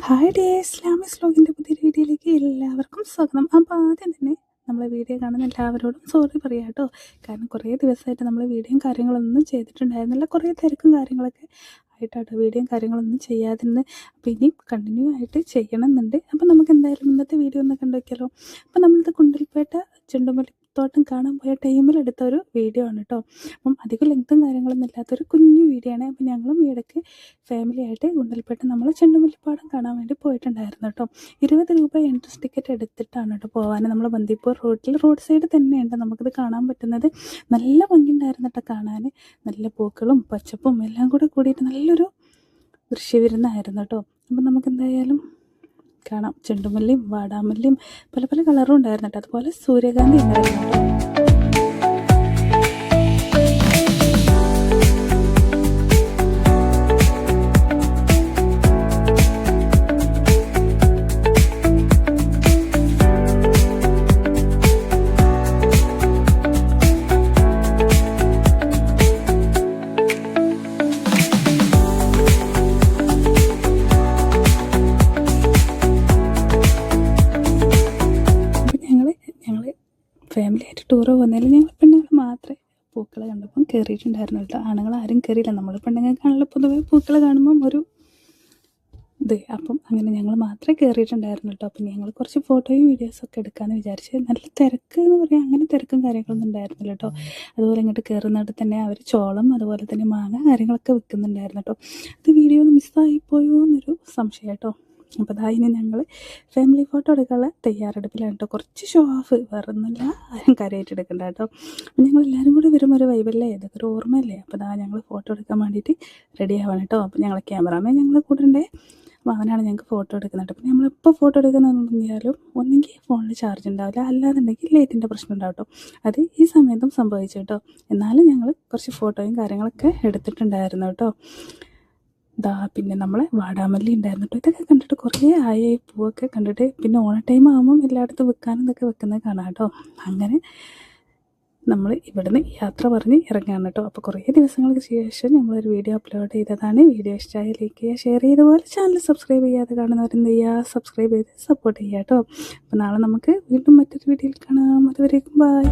Hi day Islamic വ്ലോഗിൻ്റെ പുതിയ വീഡിയോയിലേക്ക് എല്ലാവർക്കും സ്വാഗതം. അപ്പോൾ ആദ്യം തന്നെ നമ്മളെ വീഡിയോ കാണുന്ന എല്ലാവരോടും സോറി പറയാം കേട്ടോ. കാരണം കുറേ ദിവസമായിട്ട് നമ്മൾ വീഡിയോയും കാര്യങ്ങളൊന്നും ചെയ്തിട്ടുണ്ടായിരുന്നില്ല. കുറേ തിരക്കും കാര്യങ്ങളൊക്കെ ആയിട്ടാട്ടോ വീഡിയോയും കാര്യങ്ങളൊന്നും ചെയ്യാതിരുന്ന്. അപ്പോൾ ഇനി കണ്ടിന്യൂ ആയിട്ട് ചെയ്യണമെന്നുണ്ട്. അപ്പോൾ നമുക്ക് എന്തായാലും ഇന്നത്തെ വീഡിയോ ഒന്ന് കണ്ടു വയ്ക്കാമല്ലോ. അപ്പോൾ നമ്മളിത് കുണ്ടൽപേട്ട ചെണ്ടുമല്ലിത്തോട്ടം കാണാൻ പോയ ടൈമിലെടുത്ത ഒരു വീഡിയോ ആണ് കേട്ടോ. അപ്പം അധികം ലെങ്ത്തും കാര്യങ്ങളൊന്നും ഇല്ലാത്തൊരു കുഞ്ഞു വീഡിയോ ആണ്. അപ്പോൾ ഞങ്ങളും ഇടയ്ക്ക് ഫാമിലിയായിട്ട് ഗുണ്ടൽപേട്ട നമ്മൾ ചെണ്ടുമല്ലിപ്പാടം കാണാൻ വേണ്ടി പോയിട്ടുണ്ടായിരുന്നു കേട്ടോ. 20 രൂപ എൻട്രൻസ് ടിക്കറ്റ് എടുത്തിട്ടാണ് കേട്ടോ പോകാൻ. നമ്മൾ ബന്ദിപ്പൂർ റോഡ് സൈഡ് തന്നെയുണ്ട് നമുക്കിത് കാണാൻ പറ്റുന്നത്. നല്ല ഭംഗിയുണ്ടായിരുന്നു കേട്ടോ കാണാൻ. നല്ല പൂക്കളും പച്ചപ്പും എല്ലാം കൂടെ കൂടിയിട്ട് നല്ലൊരു ദൃശ്യവിരുന്നായിരുന്നു കേട്ടോ. അപ്പം നമുക്കെന്തായാലും കാണാം. ചെണ്ടുമല്ലിയും വാടാമല്ലിയും പല പല കളറും ഉണ്ടായിരുന്നു കേട്ടോ. അതുപോലെ സൂര്യകാന്തി ഉണ്ടായിരുന്നു കേട്ടോ. ഫാമിലിയായിട്ട് ടൂറ് പോകുന്നതിൽ ഞങ്ങൾ പെണ്ണുങ്ങൾ മാത്രമേ പൂക്കൾ കണ്ടപ്പം കയറിയിട്ടുണ്ടായിരുന്നു കേട്ടോ. ആണുങ്ങൾ ആരും കയറിയില്ല. നമ്മൾ പെണ്ണുങ്ങൾക്കാണല്ലോ പൊതുവേ പൂക്കൾ കാണുമ്പം ഒരു അപ്പം അങ്ങനെ ഞങ്ങൾ മാത്രമേ കയറിയിട്ടുണ്ടായിരുന്നു കേട്ടോ. അപ്പം ഞങ്ങൾ കുറച്ച് ഫോട്ടോയും വീഡിയോസൊക്കെ എടുക്കാമെന്ന് വിചാരിച്ച്. നല്ല തിരക്ക് എന്ന് പറയാം, അങ്ങനെ തിരക്കും കാര്യങ്ങളൊന്നും ഉണ്ടായിരുന്നില്ല കേട്ടോ. അതുപോലെ ഇങ്ങോട്ട് കയറുന്നിടത്ത് തന്നെ അവർ ചോളം അതുപോലെ തന്നെ മാങ്ങ കാര്യങ്ങളൊക്കെ വിൽക്കുന്നുണ്ടായിരുന്നു കേട്ടോ. അത് വീഡിയോ ഒന്ന് മിസ്സായിപ്പോയോ എന്നൊരു സംശയം കേട്ടോ. അപ്പോൾ ഇനി ഞങ്ങൾ ഫാമിലി ഫോട്ടോ എടുക്കാനുള്ള തയ്യാറെടുപ്പിലാണ് കേട്ടോ. കുറച്ച് ഷോ ഓഫ് വേറൊന്നുമില്ല, ആരും കാര്യമായിട്ട് എടുക്കണ്ട കേട്ടോ. അപ്പം ഞങ്ങളെല്ലാവരും കൂടി വരുമ്പോൾ ഒരു വൈബല്ലേ, ഇതൊക്കെ ഒരു ഓർമ്മയല്ലേ. അപ്പോൾ ഞങ്ങൾ ഫോട്ടോ എടുക്കാൻ വേണ്ടിയിട്ട് റെഡി ആവാണ് കേട്ടോ. അപ്പോൾ ഞങ്ങൾ ക്യാമറാമാൻ ഞങ്ങൾ കൂടെ അപ്പോൾ അവനാണ് ഞങ്ങൾക്ക് ഫോട്ടോ എടുക്കുന്നത്. അപ്പോൾ നമ്മളിപ്പോൾ ഫോട്ടോ എടുക്കുന്നതെന്നാലും ഒന്നെങ്കിൽ ഫോണിൽ ചാർജ് ഉണ്ടാവില്ല, അല്ലാന്നുണ്ടെങ്കിൽ ലൈറ്റിൻ്റെ പ്രശ്നം ഉണ്ടാവും കേട്ടോ. അത് ഈ സമയത്തും സംഭവിച്ചു കേട്ടോ. എന്നാലും ഞങ്ങൾ കുറച്ച് ഫോട്ടോയും കാര്യങ്ങളൊക്കെ എടുത്തിട്ടുണ്ടായിരുന്നു കേട്ടോ. പിന്നെ നമ്മളെ വാടാമല്ലി ഉണ്ടായിരുന്നു കേട്ടോ. ഇതൊക്കെ കണ്ടിട്ട് കുറേ ആയി പൂവൊക്കെ കണ്ടിട്ട്. പിന്നെ ഓണ ടൈം ആകുമ്പം എല്ലായിടത്തും വെക്കാനും ഇതൊക്കെ വെക്കുന്നത് കാണാം കേട്ടോ. അങ്ങനെ നമ്മൾ ഇവിടുന്ന് യാത്ര പറഞ്ഞ് ഇറങ്ങുകയാണ് കേട്ടോ. അപ്പോൾ കുറേ ദിവസങ്ങൾക്ക് ശേഷം നമ്മളൊരു വീഡിയോ അപ്ലോഡ് ചെയ്തതാണ്. വീഡിയോ ഇഷ്ടമായി ലൈക്ക് ചെയ്യുക, ഷെയർ ചെയ്തപോലെ ചാനൽ സബ്സ്ക്രൈബ് ചെയ്യാതെ കാണുന്നവരെന്ത് ചെയ്യുക, സബ്സ്ക്രൈബ് ചെയ്ത് സപ്പോർട്ട് ചെയ്യുക കേട്ടോ. അപ്പോൾ നാളെ നമുക്ക് വീണ്ടും മറ്റൊരു വീഡിയോയിൽ കാണാം. അതുവരേക്കും ബൈ.